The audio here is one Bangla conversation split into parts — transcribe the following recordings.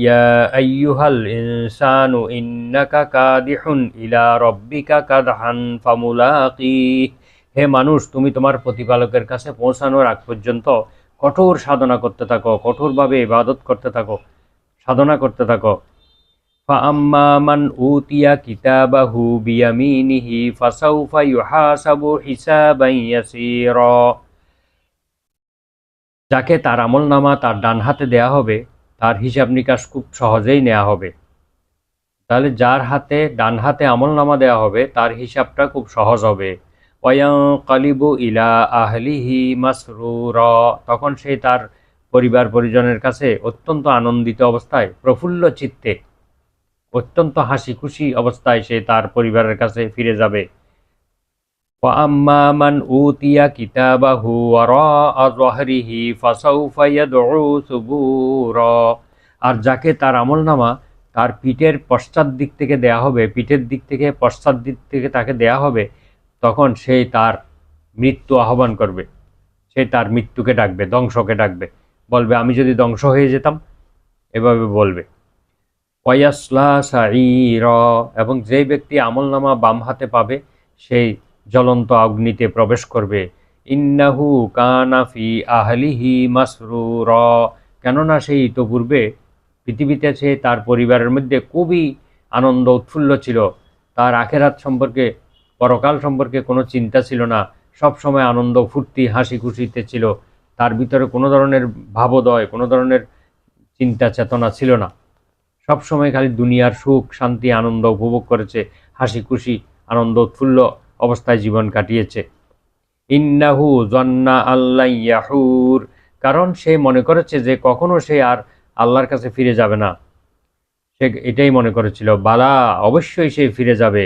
ইয়া আইয়ুহাল ইনসানু ইন্নাকা কাদিহুন ইলা রাব্বিকা কাদহান ফামুলাকি, হে মানুষ তুমি তোমার প্রতিপালকের কাছে পৌঁছানোর আগ পর্যন্ত কঠোর সাধনা করতে থাকো, কঠোরভাবে ইবাদত করতে থাকো, সাধনা করতে থাকো। ফাআম্মা মান উতিয়া কিতাবাহু বিয়ামিনিহি ফাসাউফা ইউহাসাবু হিসাবান ইয়াসীরা, যাকে তার আমলনামা তার ডান হাতে দেয়া হবে তার হিসাব নিকাশ খুব সহজেই নেওয়া হবে। তাহলে যার হাতে ডান হাতে আমলনামা দেওয়া হবে তার হিসাবটা খুব সহজ হবে। ওয়ায়ানকালিবু ইলা আহলিহি মাসরুরা, তখন সে তার পরিবার পরিজনের কাছে অত্যন্ত আনন্দিত অবস্থায়, প্রফুল্ল চিত্তে, অত্যন্ত হাসি খুশি অবস্থায় সে তার পরিবারের কাছে ফিরে যাবে। وَأَمَّا مَنْ أُوتِيَ كِتَابَهُ وَرَاءَ ظَهْرِهِ فَسَوْفَ يَدْعُو ثُبُورًا, আর যাকে তার আমলনামা তার পিঠের পশ্চাৎ দিক থেকে দেয়া হবে, পিঠের দিক থেকে পশ্চাৎ দিক থেকে তাকে দেয়া হবে, তখন সে তার মৃত্যু আহ্বান করবে, সে তার মৃত্যুকে ডাকবে, ধ্বংসকে ডাকবে, বলবে আমি যদি ধ্বংস হয়ে যেতাম, এভাবে বলবে। ওয়ায়াসলা সাঈরা, এবং যেই ব্যক্তি আমলনামা বাম হাতে পাবে সেই জ্বলন্ত অগ্নিতে প্রবেশ করবে। ইন্নাহু কানা ফি আহলিহি মাসরুরা, কেননা সেই ইতপূর্বে পৃথিবীতে সে তার পরিবারের মধ্যে খুবই আনন্দ উৎফুল্ল ছিল, তার আখেরাত সম্পর্কে, পরকাল সম্পর্কে কোনো চিন্তা ছিল না, সব সময় আনন্দ ফুর্তি হাসি খুশিতে ছিল, তার ভিতরে কোনো ধরনের ভাবোদয়, কোনো ধরনের চিন্তা চেতনা ছিল না, সব সময় খালি দুনিয়ার সুখ শান্তি আনন্দ উপভোগ করেছে, হাসি খুশি আনন্দ উৎফুল্ল অবস্থায় জীবন কাটিয়েছে। ইন্নাহু জান্না আল্লা ইয়াহুর, কারণ সে মনে করেছে যে কখনো সে আর আল্লাহর কাছে ফিরে যাবে না, সে এটাই মনে করেছিল। বালা, অবশ্যই সে ফিরে যাবে।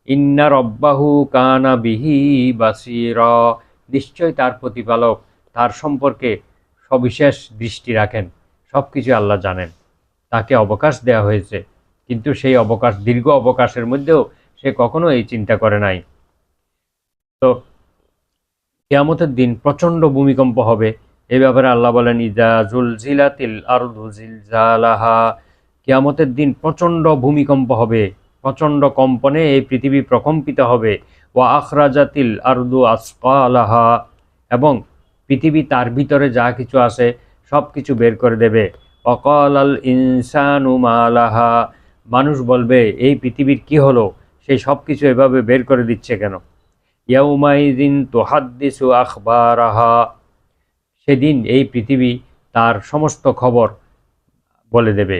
ইন্না রব্বাহু কানা বিহি বাসীরা, নিশ্চয় তার প্রতিপালক তার সম্পর্কে সবিশেষ দৃষ্টি রাখেন, সব কিছু আল্লাহ জানেন। তাকে অবকাশ দেয়া হয়েছে, কিন্তু সেই অবকাশ, দীর্ঘ অবকাশের মধ্যেও সে কখনো এই চিন্তা করে নাই। তো কিয়ামতের দিন প্রচণ্ড ভূমিকম্প হবে, এই ব্যাপারে আল্লাহ বলেন ইজা জুলজিলাতিল আরদু জিলজালাহা, কিয়ামতের দিন প্রচণ্ড ভূমিকম্প হবে, প্রচণ্ড কম্পনে এই পৃথিবী প্রকম্পিত হবে। ওয়া আখরাজাতিল আরদু আসকালাহা, এবং পৃথিবী তার ভিতরে যা কিছু আছে সব কিছু বের করে দেবে। ওয়াকাল আল ইনসানু মা লাহা, মানুষ বলবে এই পৃথিবীর কি হলো, সেই সব কিছু এভাবে বের করে দিচ্ছে কেন। ইয়াউমাইযিন তুহাদ্দিসু আখবারাহা, সেদিন এই পৃথিবী তার সমস্ত খবর বলে দেবে।